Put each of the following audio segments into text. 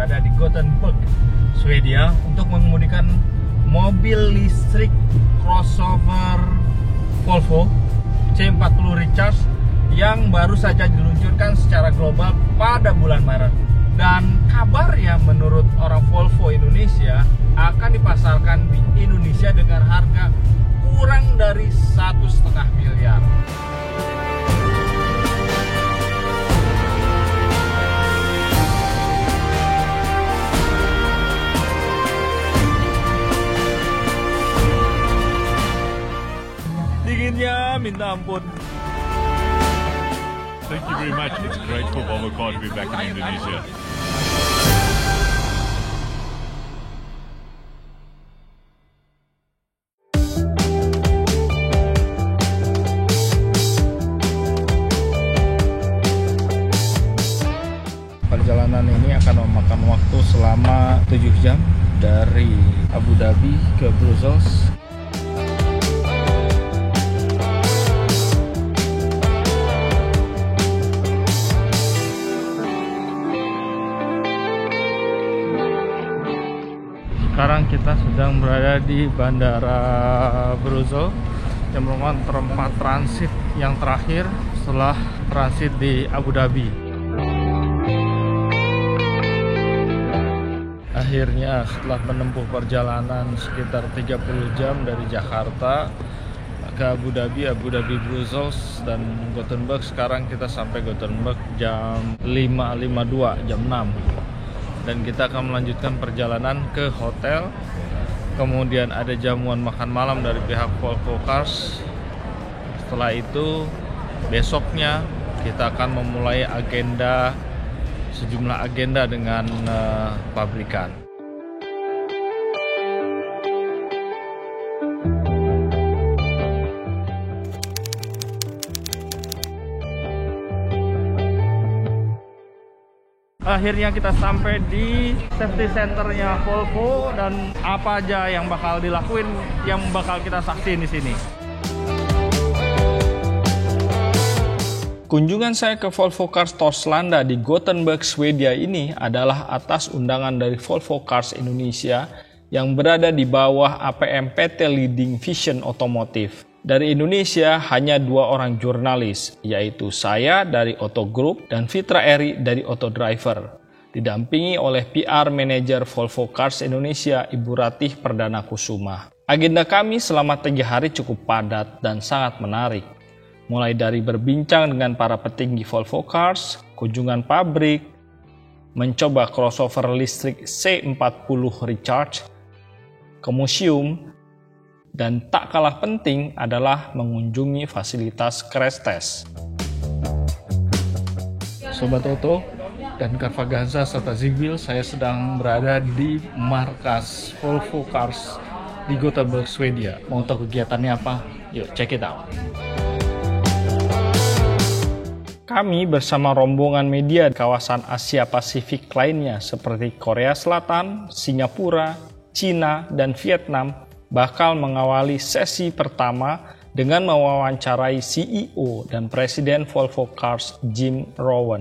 berada di Gothenburg, Swedia untuk mengemudikan mobil listrik crossover Volvo C40 Recharge yang baru saja diluncurkan secara global pada bulan Maret. Dan kabarnya menurut orang Volvo Indonesia akan dipasarkan di Indonesia dengan harga kurang dari 1,5 miliar. Dinginnya minta ampun. Thank you very much. It's great for Volvo Car to be back in Indonesia. Perjalanan ini akan memakan waktu selama 7 jam dari Abu Dhabi ke Brussels. Sekarang kita sedang berada di Bandara Brussels yang merupakan tempat transit yang terakhir setelah transit di Abu Dhabi. Akhirnya setelah menempuh perjalanan sekitar 30 jam dari Jakarta ke Abu Dhabi Brussels dan Gothenburg, sekarang kita sampai Gothenburg jam 5.52, jam 6. Dan kita akan melanjutkan perjalanan ke hotel. Kemudian ada jamuan makan malam dari pihak Volvo Cars. Setelah itu besoknya kita akan memulai sejumlah agenda dengan pabrikan. Akhirnya kita sampai di safety centernya Volvo dan apa aja yang bakal dilakuin, yang bakal kita saksiin di sini. Kunjungan saya ke Volvo Cars Torslanda di Gothenburg, Swedia ini adalah atas undangan dari Volvo Cars Indonesia yang berada di bawah APM PT Leading Vision Automotive. Dari Indonesia hanya 2 orang jurnalis, yaitu saya dari Auto Group dan Fitra Eri dari Auto Driver, didampingi oleh PR Manager Volvo Cars Indonesia Ibu Ratih Perdana Kusuma. Agenda kami selama 3 hari cukup padat dan sangat menarik. Mulai dari berbincang dengan para petinggi Volvo Cars, kunjungan pabrik, mencoba crossover listrik C40 Recharge, ke museum, dan tak kalah penting adalah mengunjungi fasilitas crash test. Sobat Auto dan Carvaganza serta Zigbil, saya sedang berada di markas Volvo Cars di Gothenburg, Swedia. Mau tahu kegiatannya apa? Yuk, check it out. Kami bersama rombongan media di kawasan Asia Pasifik lainnya seperti Korea Selatan, Singapura, Cina, dan Vietnam bakal mengawali sesi pertama dengan mewawancarai CEO dan Presiden Volvo Cars Jim Rowan.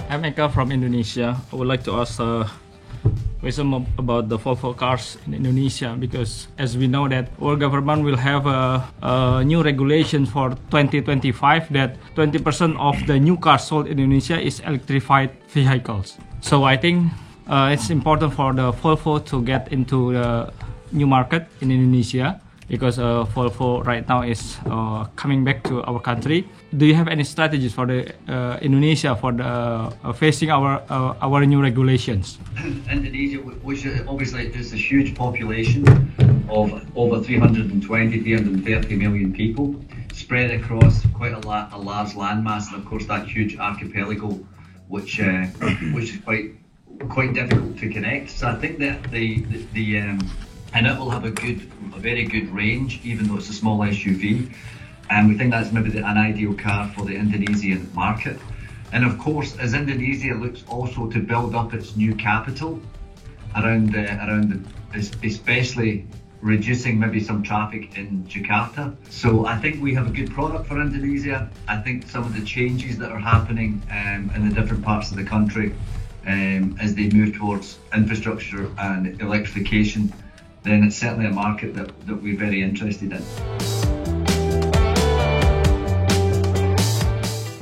I'm Eka from Indonesia. I would like to ask question about the Volvo Cars in Indonesia, because as we know that our government will have a new regulation for 2025 that 20% of the new cars sold in Indonesia is electrified vehicles. So I think it's important for the Volvo to get into the new market in Indonesia, because Volvo right now is coming back to our country. Do you have any strategies for the Indonesia for the facing our new regulations? Indonesia, which obviously is a huge population of over 330 million people, spread across quite a large landmass, and of course that huge archipelago, which is quite difficult to connect. So I think that and it will have a very good range, even though it's a small SUV. And we think that's maybe an ideal car for the Indonesian market. And of course, as Indonesia looks also to build up its new capital around especially reducing maybe some traffic in Jakarta. So I think we have a good product for Indonesia. I think some of the changes that are happening in the different parts of the country as they move towards infrastructure and electrification, then it's certainly a market that we're very interested in.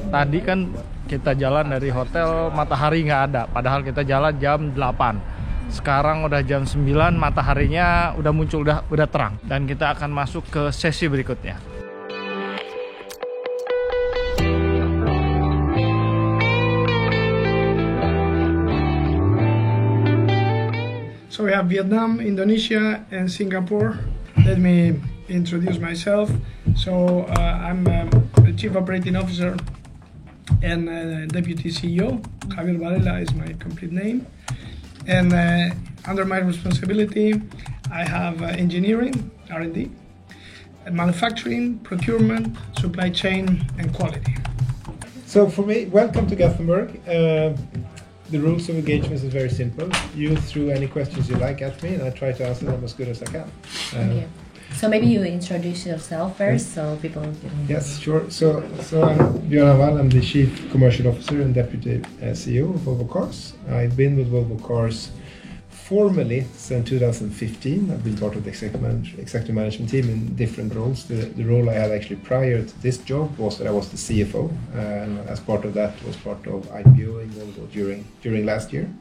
Tadi kan kita jalan dari hotel, matahari nggak ada, padahal kita jalan jam 8. Sekarang udah jam 9, mataharinya udah muncul, udah terang. Dan kita akan masuk ke sesi berikutnya. So we have Vietnam, Indonesia, and Singapore. Let me introduce myself. So I'm the Chief Operating Officer and Deputy CEO. Javier Varela is my complete name. And under my responsibility, I have engineering, R&D, manufacturing, procurement, supply chain, and quality. So for me, welcome to Gothenburg. The rules of engagement is very simple. You throw any questions you like at me, and I try to answer them as good as I can. Thank you. So maybe you introduce yourself first, so people can... Yes, sure. So I'm Björn Avall. I'm the Chief Commercial Officer and Deputy CEO of Volvo Cars. I've been with Volvo Cars formally since 2015. I've been part of the executive management team in different roles. The role I had actually prior to this job was that I was the CFO, and as part of that was part of IPOing Volvo during last year.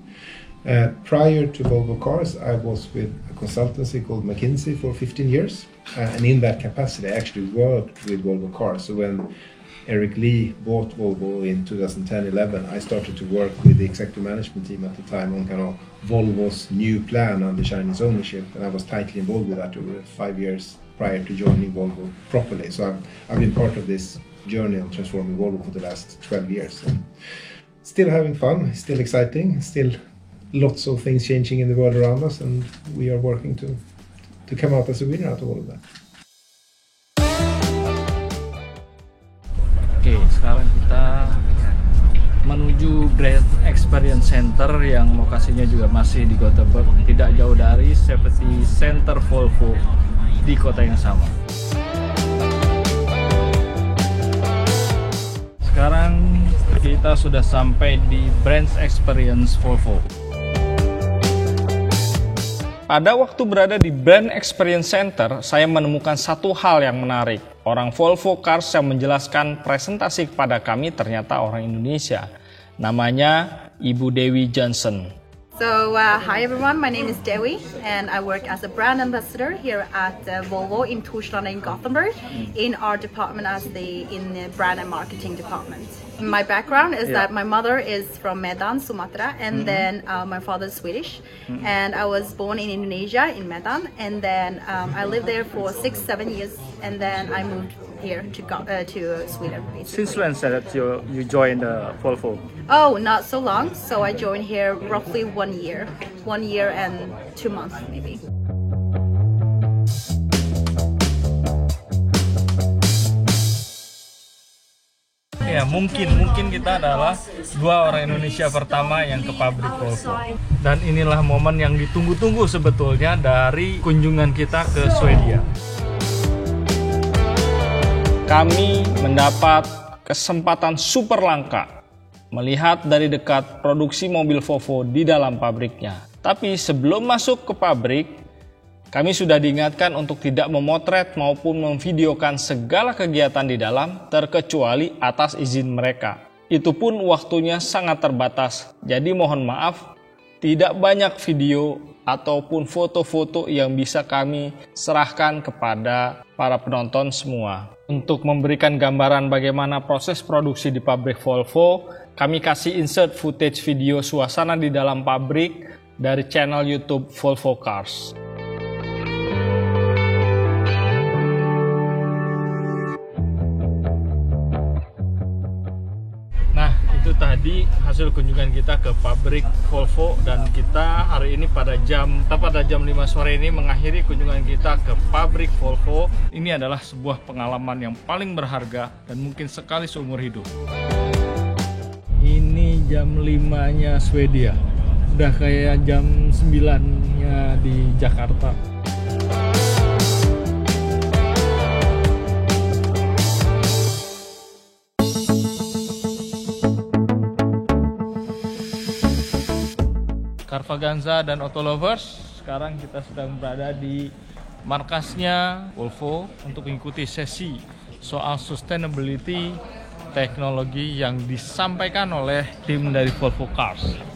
Prior to Volvo Cars, I was with a consultancy called McKinsey for 15 years, and in that capacity I actually worked with Volvo Cars. So when Eric Lee bought Volvo in 2010-11, I started to work with the executive management team at the time on kind of Volvo's new plan under Chinese ownership, and I was tightly involved with that over 5 years prior to joining Volvo properly. So I've been part of this journey of transforming Volvo for the last 12 years. And still having fun, still exciting, still lots of things changing in the world around us, and we are working to come out as a winner out of all of that. Oke, sekarang kita menuju Brand Experience Center yang lokasinya juga masih di Gothenburg, tidak jauh dari Safety Center Volvo di kota yang sama. Sekarang kita sudah sampai di Brand Experience Volvo. Pada waktu berada di Brand Experience Center, saya menemukan satu hal yang menarik. Orang Volvo Cars yang menjelaskan presentasi kepada kami ternyata orang Indonesia. Namanya Ibu Dewi Johnson. So, hi everyone, my name is Dewi and I work as a brand ambassador here at Volvo in Torslanda in Gothenburg in our department in the brand and marketing department. My background is that my mother is from Medan, Sumatra, and then my father is Swedish, and I was born in Indonesia in Medan, and then I lived there for 6-7 years, and then I moved here to Sweden. Basically. Since when that you joined Volvo? Oh, not so long. So I joined here roughly 1 year and 2 months maybe. Ya, mungkin kita adalah dua orang Indonesia pertama yang ke pabrik Volvo. Dan inilah momen yang ditunggu-tunggu sebetulnya dari kunjungan kita ke Swedia. Kami mendapat kesempatan super langka melihat dari dekat produksi mobil Volvo di dalam pabriknya. Tapi sebelum masuk ke pabrik, kami sudah diingatkan untuk tidak memotret maupun memvideokan segala kegiatan di dalam terkecuali atas izin mereka. Itu pun waktunya sangat terbatas, jadi mohon maaf tidak banyak video ataupun foto-foto yang bisa kami serahkan kepada para penonton semua. Untuk memberikan gambaran bagaimana proses produksi di pabrik Volvo, kami kasih insert footage video suasana di dalam pabrik dari channel YouTube Volvo Cars. Nah, itu tadi hasil kunjungan kita ke pabrik Volvo, dan kita hari ini pada jam 5 sore ini mengakhiri kunjungan kita ke pabrik Volvo. Ini adalah sebuah pengalaman yang paling berharga dan mungkin sekali seumur hidup. Ini jam 5-nya Swedia. Udah kayak jam 9-nya di Jakarta. Carvaganza dan Auto Lovers. Sekarang kita sedang berada di markasnya Volvo untuk mengikuti sesi soal sustainability teknologi yang disampaikan oleh tim dari Volvo Cars.